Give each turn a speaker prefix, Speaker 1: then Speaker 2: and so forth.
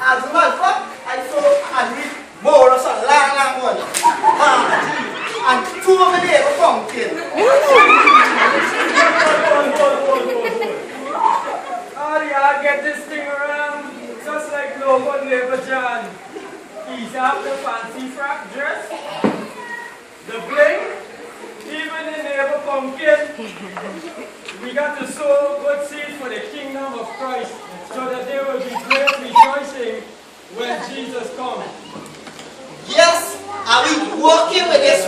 Speaker 1: as a matter of fact, I saw and read more of some long one. And two of them there were pumpkin.
Speaker 2: I get this thing around just like no one neighbor John. He's have the fancy frock dress, the bling, even the neighbor pumpkin. We got to sow good seed for the kingdom of Christ so that there will be great rejoicing when Jesus comes.
Speaker 1: Yes, are we working with this